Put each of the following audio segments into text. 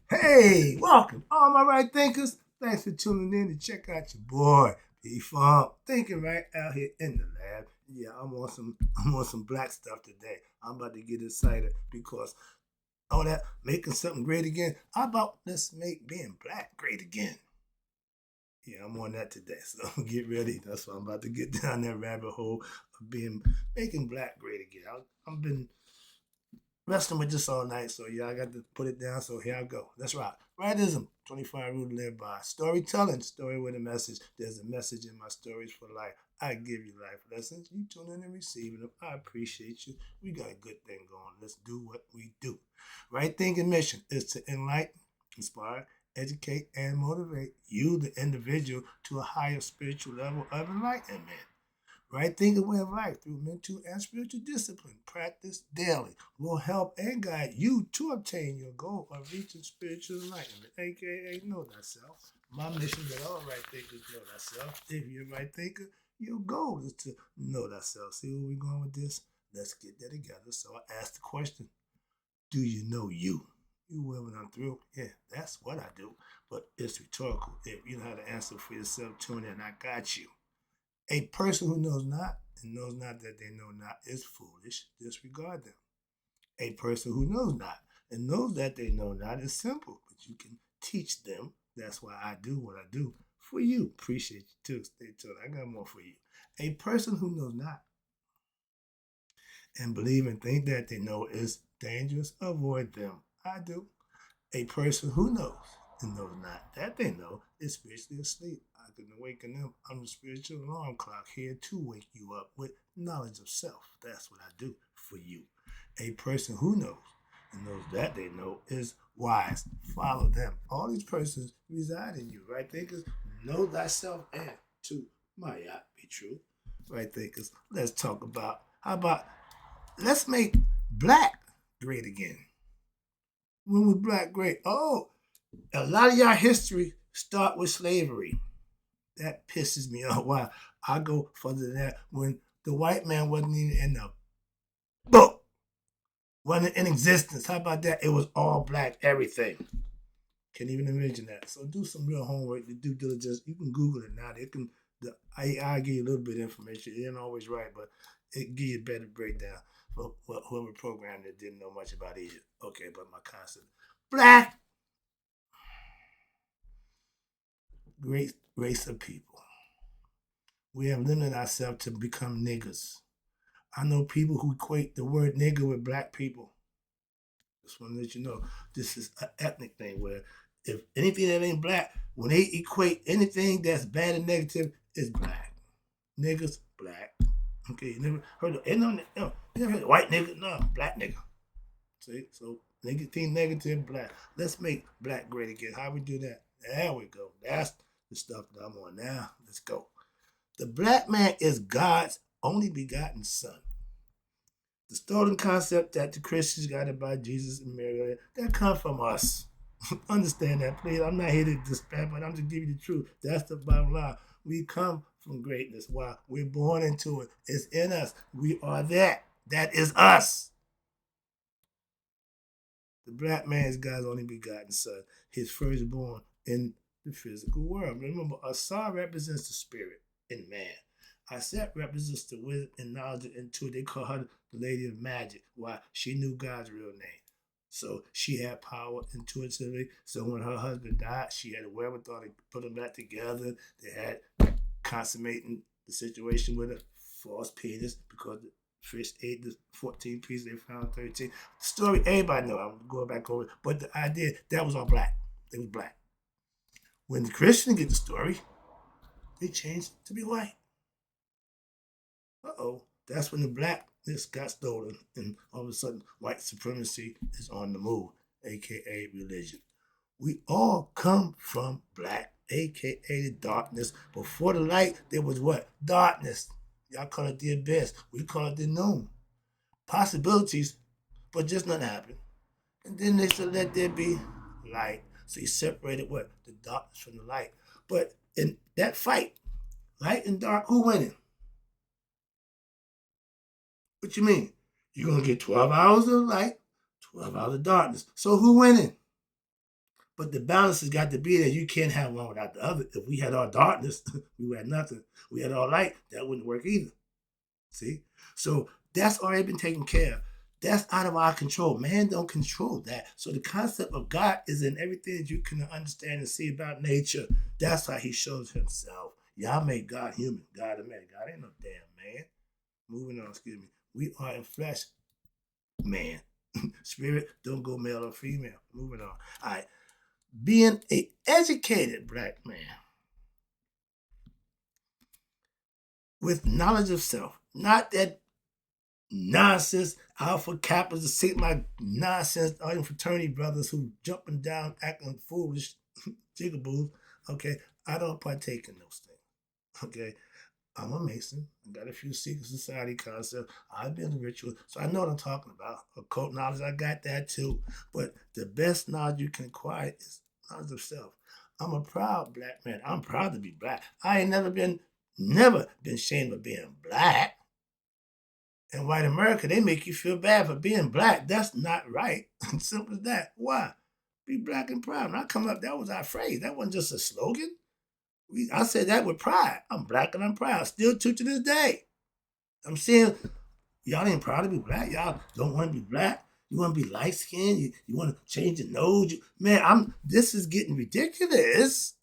Hey, welcome, all my right thinkers. Thanks for tuning in to check out your boy, P-Funk. Thinking right out here in the lab. Yeah, I'm on some black stuff today. I'm about to get excited because all that making something great again. How about let's make being black great again? Yeah, I'm on that today. So get ready. That's why I'm about to get down that rabbit hole of being making black great again. I've been wrestling with this all night, so yeah, I got to put it down. So here I go. That's right. Rightism, 25 rule to live by. Storytelling, story with a message. There's a message in my stories for life. I give you life lessons. You tune in and receiving them. I appreciate you. We got a good thing going. Let's do what we do. Right thinking mission is to enlighten, inspire, educate, and motivate you, the individual, to a higher spiritual level of enlightenment. Right thinking way of life through mental and spiritual discipline, practice daily, will help and guide you to obtain your goal of reaching spiritual enlightenment, aka know thyself. My mission that all right thinkers know thyself. If you're a right thinker, your goal is to know thyself. See where we're going with this? Let's get that together. So I asked the question, do you know you? You will when I'm through. Yeah, that's what I do. But it's rhetorical. If you know how to answer for yourself, tune in. I got you. A person who knows not and knows not that they know not is foolish. Disregard them. A person who knows not and knows that they know not is simple, but you can teach them. That's why I do what I do for you. Appreciate you too. Stay tuned. I got more for you. A person who knows not and believe and think that they know is dangerous. Avoid them. I do. A person who knows and knows not that they know is spiritually asleep. I can awaken them. I'm the spiritual alarm clock here to wake you up with knowledge of self. That's what I do for you. A person who knows and knows that they know is wise. Follow them. All these persons reside in you, right thinkers? Know thyself and to my yacht be true. Right thinkers. Let's talk about how about let's make black great again. When was black great? Oh, a lot of y'all history start with slavery. That pisses me off. Why? I go further than that. When the white man wasn't even in the book, wasn't in existence. How about that? It was all black, everything. Can't even imagine that. So do some real homework, the due diligence. You can Google it now. It can. I give you a little bit of information. It ain't always right, but it give you a better breakdown for whoever programmed it didn't know much about Egypt. Okay, but my concept. Black, great race of people. We have limited ourselves to become niggers. I know people who equate the word nigger with black people. Just want to let you know this is an ethnic thing where if anything that ain't black, when they equate anything that's bad and negative, is black. Niggers, black. Okay, you never heard of no, you never heard of white nigga? No, black nigga. See, so negative, black. Let's make black great again. How we do that? There we go. That's the stuff that I'm on now. Let's go. The black man is God's only begotten son. The stolen concept that the Christians got about Jesus and Mary, that come from us. Understand that, please. I'm not here to despair, but I'm just giving you the truth. That's the bottom line. We come from greatness. Why? We're born into it. It's in us. We are that. That is us. The black man is God's only begotten son, his firstborn in the physical world. Remember, Asar represents the spirit in man. Aset represents the wisdom and knowledge and intuition. They call her the Lady of Magic. Why? She knew God's real name. So she had power intuitively. So when her husband died, she had a wherewithal to put them back together. They had consummating the situation with a false penis because the fish ate the 14 pieces, they found 13. The story, everybody know. I'm going back over it. But the idea, that was all black. It was black. When the Christians get the story, they changed to be white. Uh-oh. That's when the blackness got stolen, and all of a sudden, white supremacy is on the move, aka religion. We all come from black, aka the darkness. Before the light, there was what? Darkness. Y'all call it the abyss. We call it the known. Possibilities, but just not happen. And then they said, let there be light. So he separated what? The darkness from the light. But in that fight, light and dark, who winning? What you mean? You're gonna get 12 hours of light, 12 hours of darkness. So who winning? But the balance has got to be there. You can't have one without the other. If we had all darkness, we had nothing. We had all light, that wouldn't work either. See? So that's already been taken care of. That's out of our control. Man don't control that. So the concept of God is in everything that you can understand and see about nature. That's how he shows himself. Y'all made God human. God a man. God ain't no damn man. Moving on, excuse me. We are in flesh, man. Spirit, don't go male or female. Moving on. All right. Being an educated black man with knowledge of self, not that nonsense, Alpha Kappas, the Sigma nonsense, all them fraternity brothers who jumping down, acting foolish, jigaboos. Okay, I don't partake in those things. Okay, I'm a Mason. I got a few secret society concepts. I've been in ritual, so I know what I'm talking about. Occult knowledge, I got that too. But the best knowledge you can acquire is knowledge of self. I'm a proud black man. I'm proud to be black. I ain't never been ashamed of being black. In white America, they make you feel bad for being black. That's not right. Simple as that. Why? Be black and proud. When I come up, that was our phrase. That wasn't just a slogan. I said that with pride. I'm black and I'm proud. Still true to this day. I'm saying, y'all ain't proud to be black. Y'all don't want to be black. You want to be light skinned. You want to change your nose. Man, this is getting ridiculous.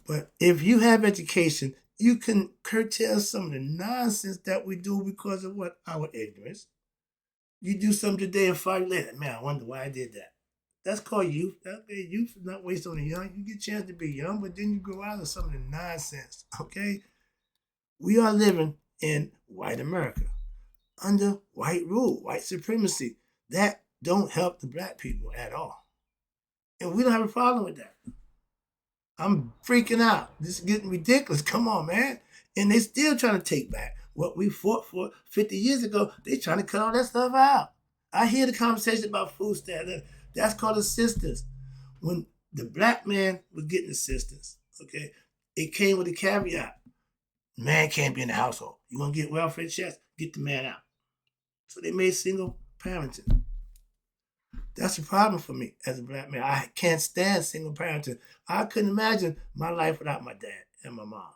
But if you have education, you can curtail some of the nonsense that we do because of what? Our ignorance. You do something today and 5 years later, man, I wonder why I did that. That's called youth. Youth is not wasted on the young. You get a chance to be young, but then you grow out of some of the nonsense, okay? We are living in white America under white rule, white supremacy. That don't help the black people at all. And we don't have a problem with that. I'm freaking out. This is getting ridiculous. Come on, man. And they still trying to take back what we fought for 50 years ago. They trying to cut all that stuff out. I hear the conversation about food stamps. That's called assistance. When the black man was getting assistance, okay, it came with a caveat. Man can't be in the household. You want to get welfare checks? Get the man out. So they made single parenting. That's a problem for me as a black man. I can't stand single parenting. I couldn't imagine my life without my dad and my mom.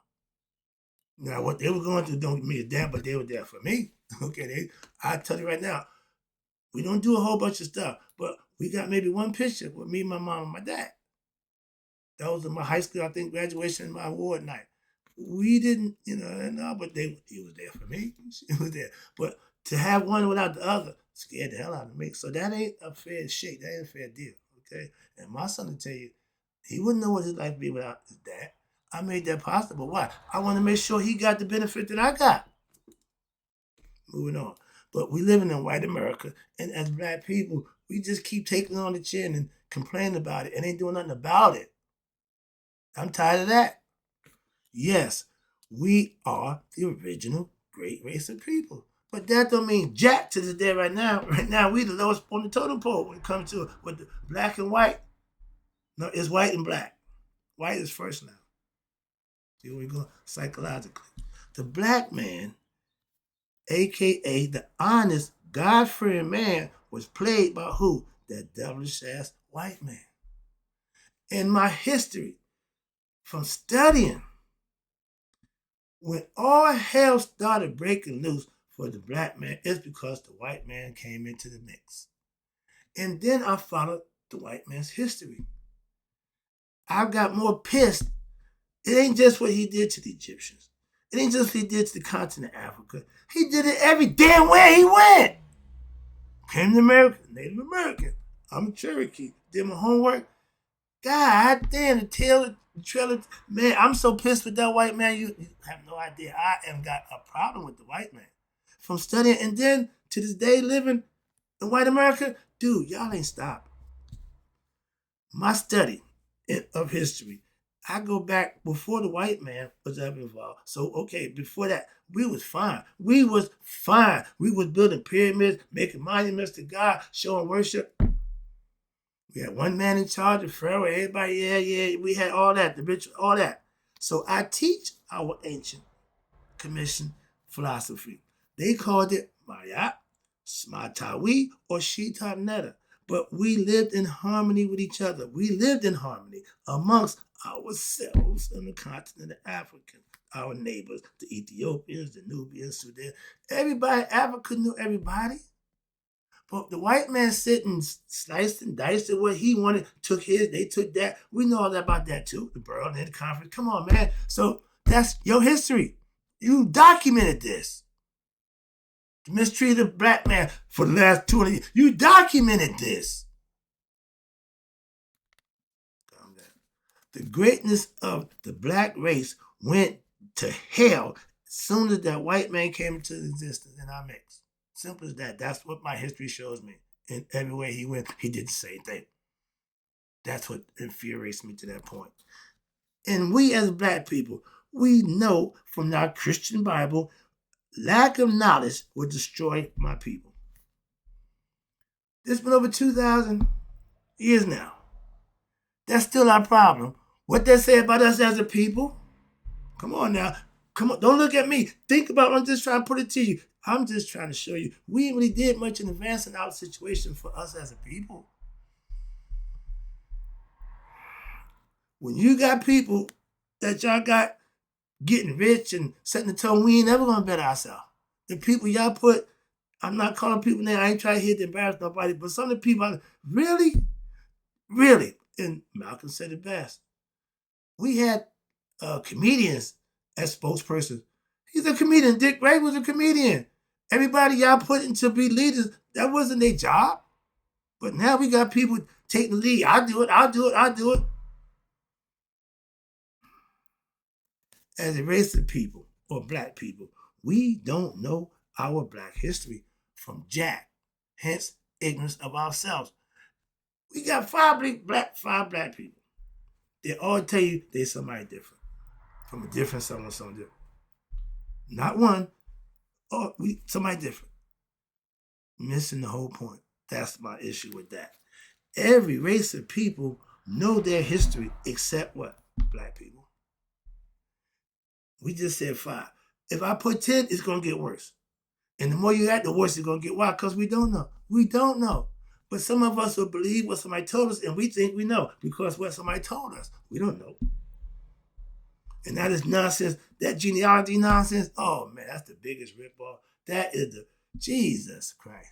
Now, what they were going through don't give me a damn, but they were there for me. Okay, I tell you right now, we don't do a whole bunch of stuff, but we got maybe one picture with me, my mom, and my dad. That was in my high school, I think, graduation and my award night. We didn't, no, but he was there for me. She was there. But to have one without the other scared the hell out of me. So that ain't a fair shake. That ain't a fair deal, okay? And my son will tell you, he wouldn't know what his life would be without his dad. I made that possible. Why? I want to make sure he got the benefit that I got. Moving on. But we living in white America, and as black people, we just keep taking it on the chin and complaining about it and ain't doing nothing about it. I'm tired of that. Yes, we are the original great race of people. But that don't mean jack to this day right now. Right now, we the lowest on the totem pole when it comes to with the black and white. No, it's white and black. White is first now. See where we go psychologically. The black man, a.k.a. the honest, God-fearing man, was played by who? That devilish-ass white man. In my history, from studying, when all hell started breaking loose for the black man, it's because the white man came into the mix. And then I followed the white man's history. I got more pissed. It ain't just what he did to the Egyptians. It ain't just what he did to the continent of Africa. He did it every damn way he went. Came to America, Native American. I'm a Cherokee. Did my homework. God damn, the trailer. Man, I'm so pissed with that white man. You have no idea. I have got a problem with the white man. From studying and then to this day living in white America, dude, y'all ain't stopped. My study of history, I go back before the white man was ever involved. So, okay, before that, we was fine. We was building pyramids, making monuments to God, showing worship. We had one man in charge of Pharaoh, everybody, yeah, we had all that, the ritual, all that. So I teach our ancient commission philosophy. They called it Mayat, Smatawi, or Shita Netta. but we lived in harmony with each other. We lived in harmony amongst ourselves on the continent of Africa, our neighbors, the Ethiopians, the Nubians, Sudan. Everybody, Africa knew everybody. But the white man sit and sliced and diced it what he wanted, took his, they took that. We know all that about that too. The Berlin Conference. Come on, man. So that's your history. You documented this. The mistreated of black man for the last 20 years. You documented this. Calm down. The greatness of the black race went to hell as soon as that white man came into existence in our mix. Simple as that. That's what my history shows me. And everywhere he went, he did the same thing. That's what infuriates me to that point. And we as black people, we know from our Christian Bible, lack of knowledge will destroy my people. It's been over 2,000 years now. That's still our problem. What they say about us as a people? Come on now. Come on. Don't look at me. Think about what I'm just trying to put it to you. I'm just trying to show you. We ain't really did much in advancing our situation for us as a people. When you got people that y'all got getting rich and setting the tone, we ain't never gonna better ourselves. The people y'all put, I'm not calling people names, I ain't trying to hit to embarrass nobody, but some of the people, really, and Malcolm said it best. We had comedians as spokespersons. He's a comedian. Dick Ray was a comedian. Everybody y'all put in to be leaders, that wasn't their job. But now we got people taking the lead. I'll do it. As a race of people, or black people, we don't know our black history from jack, hence ignorance of ourselves. We got five black people. They all tell you they're somebody different, from a different someone different. Not one, or somebody different. Missing the whole point. That's my issue with that. Every race of people know their history except what? Black people. We just said 5. If I put 10, it's going to get worse. And the more you act, the worse it's going to get. Why? Because we don't know. We don't know. But some of us will believe what somebody told us, and we think we know because what somebody told us. We don't know. And that is nonsense. That genealogy nonsense, oh, man, that's the biggest ripoff. That is the Jesus Christ.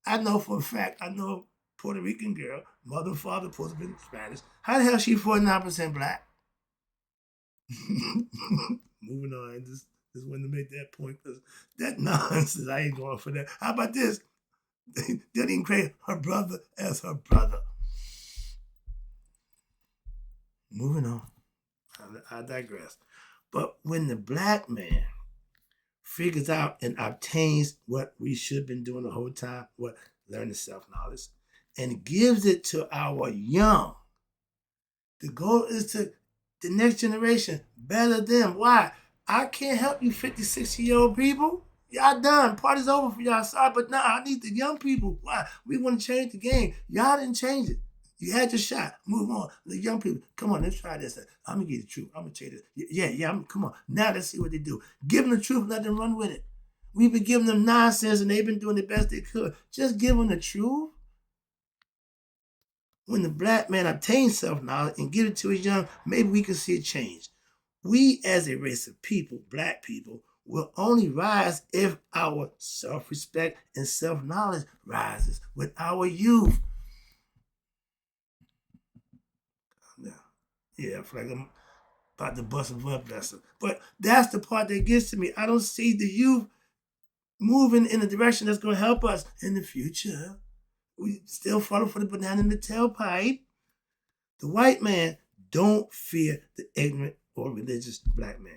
I know for a fact, I know a Puerto Rican girl, mother and father supposed to be Spanish. How the hell is she 49% black? Moving on, I just wanted to make that point because that nonsense, I ain't going for that. How about this? They didn't even create her brother as her brother. Moving on. I digress. But when the black man figures out and obtains what we should have been doing the whole time, what learning self-knowledge, and gives it to our young, the goal is to the next generation better them. Why? I can't help you 50, 60-year-old people. Y'all done. Party's over for y'all. Sorry, but now I need the young people. Why? We want to change the game. Y'all didn't change it. You had your shot. Move on. The young people, come on, let's try this. I'm going to give you the truth. I'm going to tell you this. Yeah, come on. Now let's see what they do. Give them the truth. Let them run with it. We've been giving them nonsense, and they've been doing the best they could. Just give them the truth. When the black man obtains self-knowledge and give it to his young, maybe we can see a change. We as a race of people, black people, will only rise if our self-respect and self-knowledge rises with our youth. Yeah, I feel like I'm about to bust a blood vessel. But that's the part that gets to me. I don't see the youth moving in a direction that's going to help us in the future. We still follow for the banana in the tailpipe. The white man don't fear the ignorant or religious black man.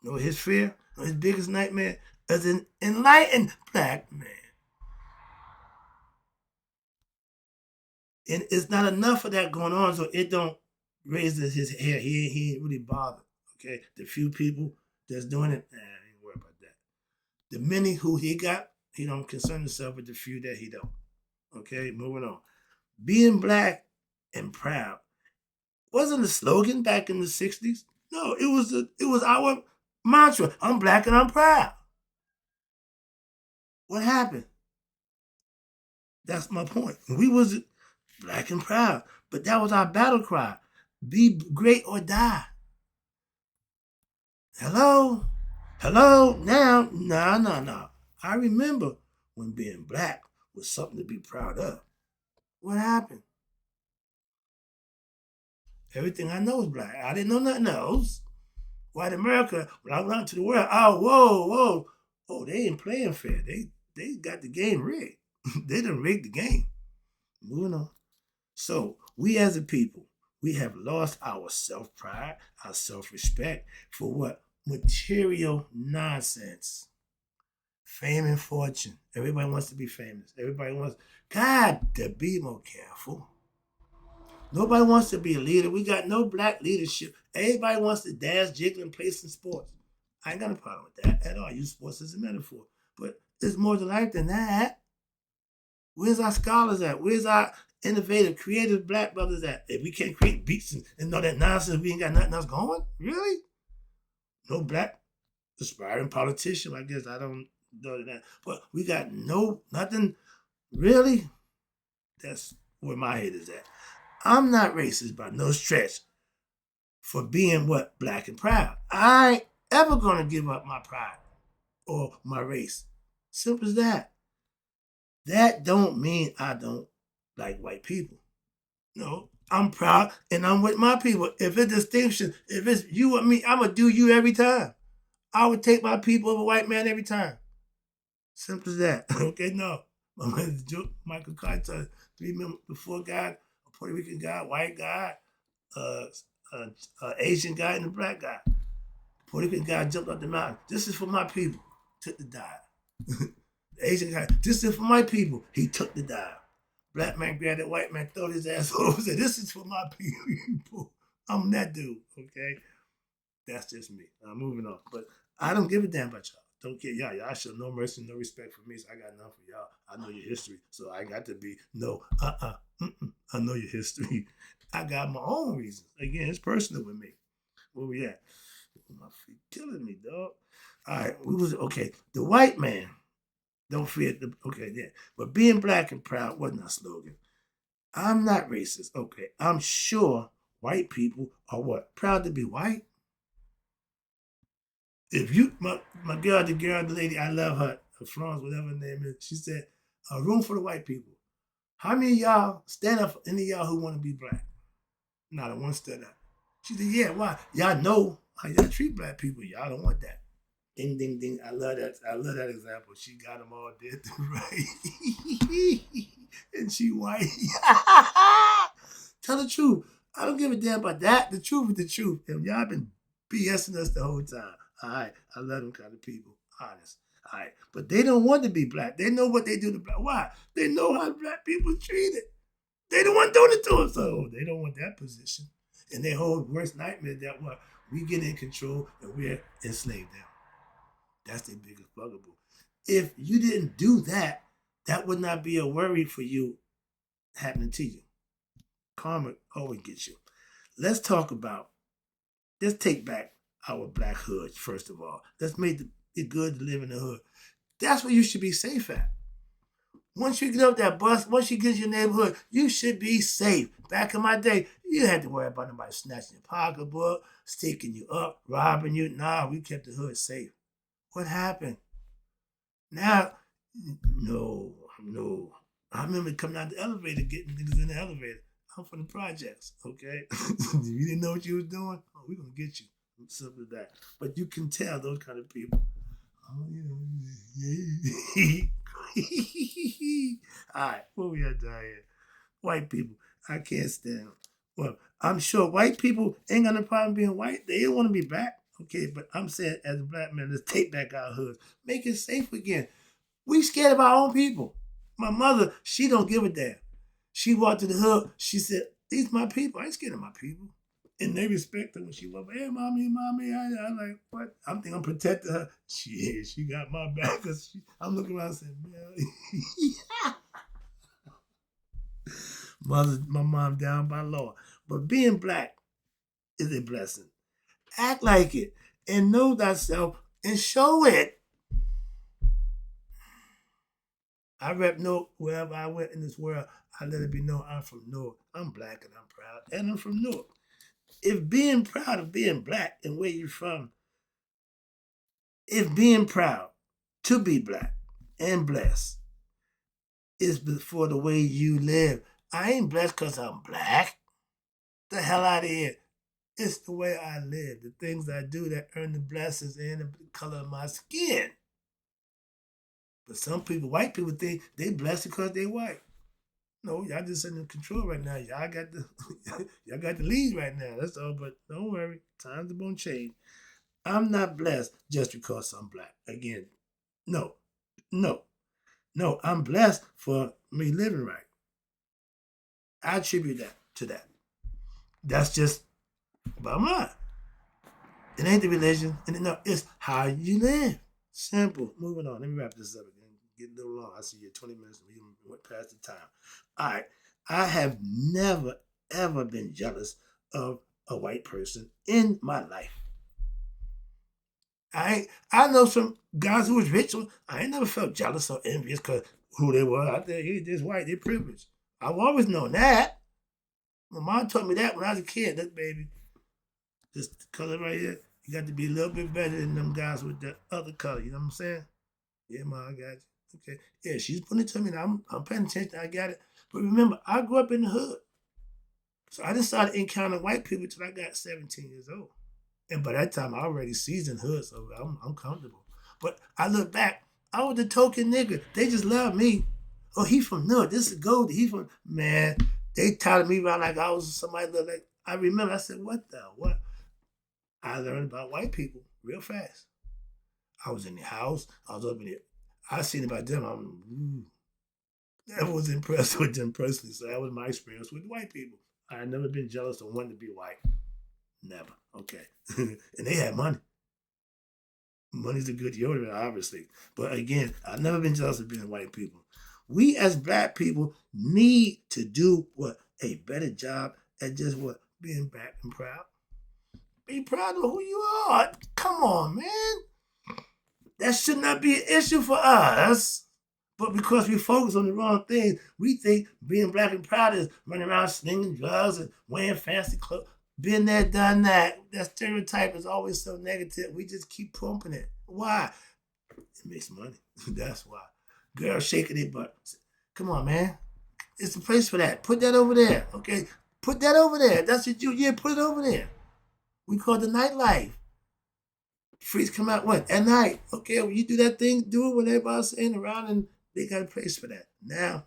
No, his fear, no, his biggest nightmare is an enlightened black man. And it's not enough of that going on, so it don't raise his hair. He ain't really bothered. Okay, the few people that's doing it, I ain't worried about that. The many who he got, he don't concern himself with the few that he don't. Okay, moving on. Being black and proud wasn't a slogan back in the 60s. No, it was our mantra. I'm black and I'm proud. What happened? That's my point. We was black and proud, but that was our battle cry. Be great or die. Hello? Hello? Now? No, no, no. I remember when being black was something to be proud of. What happened? Everything I know is black. I didn't know nothing else. White America, when I went out to the world, oh, whoa, whoa. Oh, they ain't playing fair. They got the game rigged. They done rigged the game. Moving on. So we as a people, we have lost our self-pride, our self-respect for what? Material nonsense. Fame and fortune. Everybody wants to be famous. Everybody wants, God, to be more careful. Nobody wants to be a leader. We got no black leadership. Everybody wants to dance, jiggle, and play some sports. I ain't got a problem with that at all. I use sports as a metaphor. But it's more to life than that. Where's our scholars at? Where's our innovative, creative black brothers at? If we can't create beats and all that nonsense, we ain't got nothing else going? Really? No black aspiring politician, I guess. I don't know that. But we got nothing. Really? That's where my head is at. I'm not racist by no stretch for being what? Black and proud. I ain't ever gonna give up my pride or my race. Simple as that. That don't mean I don't like white people. No, I'm proud and I'm with my people. If it's distinction, if it's you and me, I'm gonna do you every time. I would take my people over white man every time. Simple as that. Okay, no. My man's joke, Michael Carter, 3 members, the 4 guy, a Puerto Rican guy, white guy, uh, Asian guy, and a black guy. Puerto Rican guy jumped up the mountain. This is for my people. Took the dive. The Asian guy, this is for my people. He took the dive. Black man grabbed that white man, throw his ass over, and said, this is for my people. I'm that dude, okay? That's just me. I'm moving on. But I don't give a damn about y'all. Don't care. Y'all show no mercy, no respect for me, so I got nothing for y'all. I know your history, so I got to be, no, I know your history. I got my own reasons. Again, it's personal with me. Where we at? My feet killing me, dog. All right, okay. The white man, don't fear okay, yeah. But being black and proud wasn't our slogan. I'm not racist, okay. I'm sure white people are what? Proud to be white? If you, my girl, the lady, I love her, Florence, whatever her name is, she said, a room for the white people. How many of y'all stand up for any of y'all who want to be black? Not a one stood up. She said, yeah, why? Y'all know how y'all treat black people. Y'all don't want that. Ding, ding, ding. I love that. I love that example. She got them all dead to right. And she white. Tell the truth. I don't give a damn about that. The truth is the truth. And y'all been BSing us the whole time. All right. I love them kind of people. Honest. All right. But they don't want to be black. They know what they do to black. Why? They know how black people treated. They the one doing it to us. So they don't want that position. And their whole worst nightmare that what? We get in control and we're enslaved them. That's their biggest bugaboo. If you didn't do that, that would not be a worry for you happening to you. Karma always gets you. Let's take back our black hood, first of all. Let's make it good to live in the hood. That's where you should be safe at. Once you get up that bus, once you get to your neighborhood, you should be safe. Back in my day, you had to worry about nobody snatching your pocketbook, sticking you up, robbing you. Nah, we kept the hood safe. What happened? Now, no. I remember coming out the elevator, getting niggas in the elevator. I'm from the projects, okay? If you didn't know what you was doing, oh, we're going to get you. Simple as that. But you can tell those kind of people. Oh, yeah. All right, what we at down here? White people. I can't stand them. Well, I'm sure white people ain't got no problem being white. They don't want to be black. Okay, but I'm saying as a black man, let's take back our hoods. Make it safe again. We scared of our own people. My mother, she don't give a damn. She walked to the hood. She said, these my people. I ain't scared of my people. And they respect her when she walked. Hey, mommy. I like, what? I'm thinking I'm protecting her. She got my back. I'm looking around and saying, man. My mom down by law. But being black is a blessing. Act like it and know thyself and show it. I rep Newark wherever I went in this world. I let it be known I'm from Newark. I'm black and I'm proud, and I'm from Newark. If being proud of being black and where you're from, if being proud to be black and blessed is for the way you live, I ain't blessed because I'm black. The hell out of here. It's the way I live, the things I do that earn the blessings and the color of my skin. But some people, white people, think they blessed because they white. No, y'all just in control right now. Y'all got the y'all got the lead right now. That's all. But don't worry, times are gonna change. I'm not blessed just because I'm black. Again, no, no, no. I'm blessed for me living right. I attribute that to that. That's just bottom line. It ain't the religion, and no, it's how you live. Simple. Moving on. Let me wrap this up again. Get a little long. I see you 20 minutes. We went past the time. All right. I have never, ever been jealous of a white person in my life. I know some guys who was rich. I ain't never felt jealous or envious because who they were. I think they just white. They privileged. I've always known that. My mom told me that when I was a kid. Look, baby, this color right here, you got to be a little bit better than them guys with the other color. You know what I'm saying? Yeah, ma, I got you. Okay. Yeah, she's putting it to me now. I'm paying attention. I got it. But remember, I grew up in the hood. So I just started encountering white people until I got 17 years old. And by that time, I already seasoned hood, so I'm comfortable. But I look back, I was the token nigga. They just loved me. Oh, he from Newark. This is Goldie. He from, man, they touted me around like I was somebody that like, I remember, I said, what the, what? I learned about white people real fast. I was in the house. I was up in it. I seen about them. I was impressed with them personally. So that was my experience with white people. I had never been jealous of wanting to be white. Never. Okay. And they had money. Money's a good deodorant, obviously. But again, I've never been jealous of being white people. We as black people need to do what? A better job at just what? Being black and proud. Be proud of who you are. Come on, man. That should not be an issue for us. But because we focus on the wrong things, we think being black and proud is running around slinging drugs and wearing fancy clothes. Been there, done that. That stereotype is always so negative. We just keep pumping it. Why? It makes money. That's why. Girls shaking their butt. Come on, man. It's a place for that. Put that over there. Okay? Put that over there. That's what yeah, put it over there. We call it the nightlife. Freaks come out what? At night. Okay, when you do that thing, do it when everybody's sitting around and they got a place for that. Now,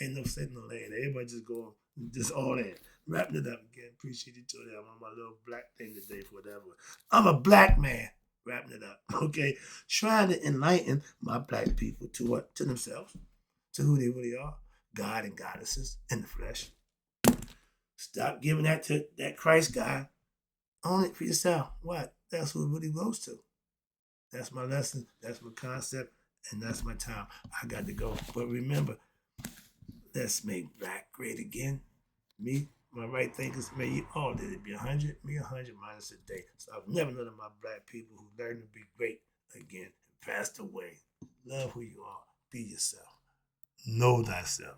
ain't no sitting no lane. Everybody just going, just all in. Wrapping it up again. Appreciate you tuning in. I'm on my little black thing today for whatever. I'm a black man. Wrapping it up. Okay? Trying to enlighten my black people to what? To themselves. To who they really are. God and goddesses in the flesh. Stop giving that to that Christ guy. Own it for yourself. What? That's who it really goes to. That's my lesson. That's my concept. And that's my time. I got to go. But remember, let's make black great again. Me, my right thinkers, may you all did it be 100, me 100 minus a day. So I've never known of my black people who learned to be great again and passed away. Love who you are. Be yourself. Know thyself.